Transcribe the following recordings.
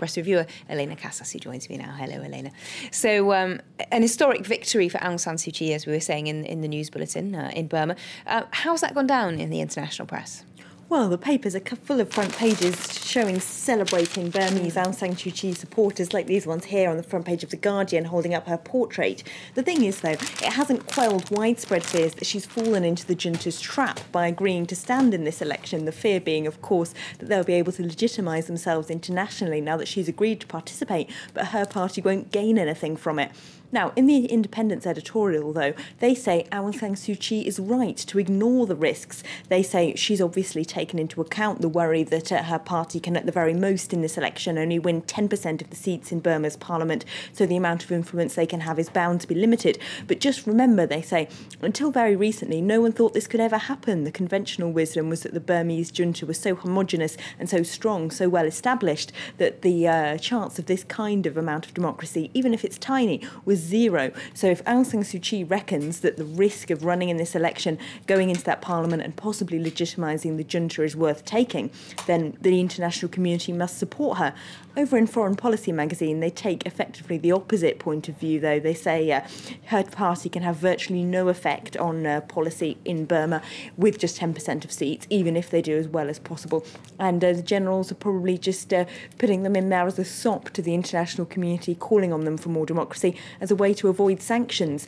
press reviewer Elena Casas, who joins me now. Hello, Elena. So an historic victory for Aung San Suu Kyi, as we were saying in the news bulletin in Burma. How's that gone down in the international press? Well, the papers are full of front pages showing celebrating Burmese Aung San Suu Kyi supporters, like these ones here on the front page of The Guardian, holding up her portrait. The thing is, though, it hasn't quelled widespread fears that she's fallen into the junta's trap by agreeing to stand in this election, the fear being, of course, that they'll be able to legitimise themselves internationally now that she's agreed to participate, but her party won't gain anything from it. Now, in the Independent's editorial, though, they say Aung San Suu Kyi is right to ignore the risks. They say she's obviously taken into account the worry that her party can, at the very most in this election, only win 10% of the seats in Burma's parliament, so the amount of influence they can have is bound to be limited. But just remember, they say, until very recently, no one thought this could ever happen. The conventional wisdom was that the Burmese junta was so homogenous and so strong, so well established, that the chance of this kind of amount of democracy, even if it's tiny, was zero. So if Aung San Suu Kyi reckons that the risk of running in this election, going into that parliament and possibly legitimising the junta is worth taking, then the international community must support her. Over in Foreign Policy magazine, they take effectively the opposite point of view, though. They say her party can have virtually no effect on policy in Burma with just 10% of seats, even if they do as well as possible. And the generals are probably just putting them in there as a sop to the international community, calling on them for more democracy as a way to avoid sanctions.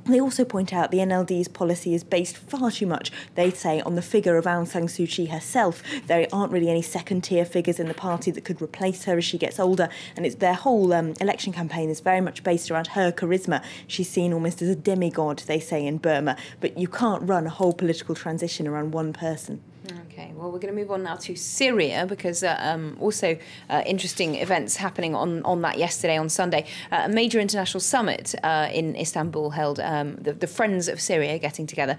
They also point out the NLD's policy is based far too much, they say, on the figure of Aung San Suu Kyi herself. There aren't really any second-tier figures in the party that could replace her as she gets older, and it's their whole election campaign is very much based around her charisma. She's seen almost as a demigod, they say, in Burma, but you can't run a whole political transition around one person. Okay, well, we're going to move on now to Syria, because also interesting events happening on that yesterday, on Sunday. A major international summit in Istanbul held, the Friends of Syria getting together.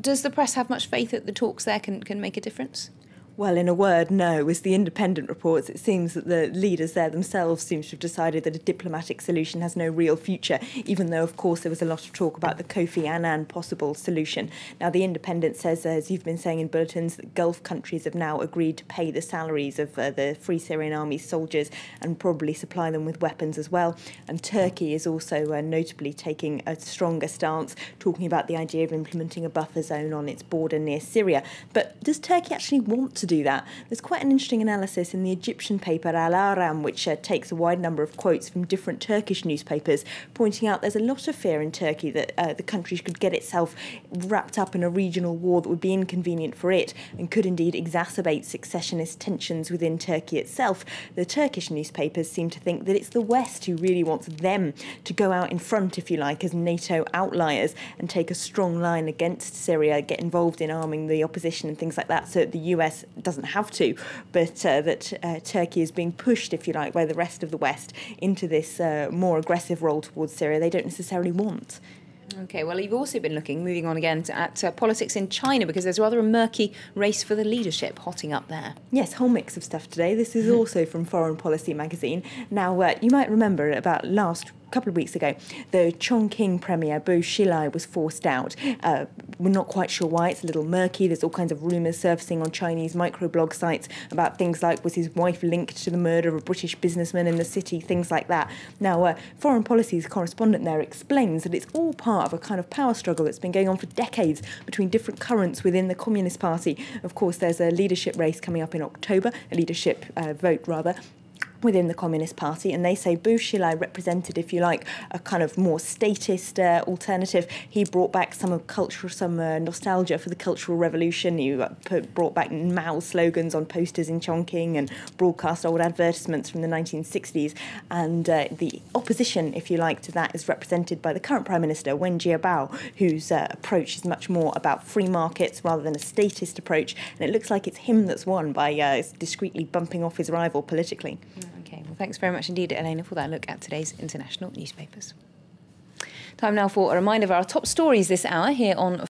Does the press have much faith that the talks there can make a difference? Well, in a word, no. As the Independent reports, it seems that the leaders there themselves seem to have decided that a diplomatic solution has no real future, even though, of course, there was a lot of talk about the Kofi Annan possible solution. Now, the Independent says, as you've been saying in bulletins, that Gulf countries have now agreed to pay the salaries of the Free Syrian Army's soldiers and probably supply them with weapons as well. And Turkey is also notably taking a stronger stance, talking about the idea of implementing a buffer zone on its border near Syria. But does Turkey actually want to do that? There's quite an interesting analysis in the Egyptian paper Al Aram, which takes a wide number of quotes from different Turkish newspapers, pointing out there's a lot of fear in Turkey that the country could get itself wrapped up in a regional war that would be inconvenient for it and could indeed exacerbate successionist tensions within Turkey itself. The Turkish newspapers seem to think that it's the West who really wants them to go out in front, if you like, as NATO outliers and take a strong line against Syria, get involved in arming the opposition and things like that, so that the US doesn't have to, but that Turkey is being pushed, if you like, by the rest of the West into this more aggressive role towards Syria they don't necessarily want. OK, well, you've also been moving on again at politics in China, because there's rather a murky race for the leadership hotting up there. Yes, whole mix of stuff today. This is also from Foreign Policy magazine. Now, you might remember about couple of weeks ago, the Chongqing Premier, Bo Xilai, was forced out. We're not quite sure why. It's a little murky. There's all kinds of rumours surfacing on Chinese microblog sites about things like, was his wife linked to the murder of a British businessman in the city, things like that. Now, Foreign Policy's correspondent there explains that it's all part of a kind of power struggle that's been going on for decades between different currents within the Communist Party. Of course, there's a leadership race coming up in October, a leadership vote, rather, within the Communist Party, and they say Bo Xilai represented, if you like, a kind of more statist alternative. He brought back some nostalgia for the Cultural Revolution. He brought back Mao slogans on posters in Chongqing and broadcast old advertisements from the 1960s. And the opposition, if you like, to that is represented by the current Prime Minister, Wen Jiabao, whose approach is much more about free markets rather than a statist approach. And it looks like it's him that's won by discreetly bumping off his rival politically. OK, well, thanks very much indeed, Elena, for that look at today's international newspapers. Time now for a reminder of our top stories this hour here on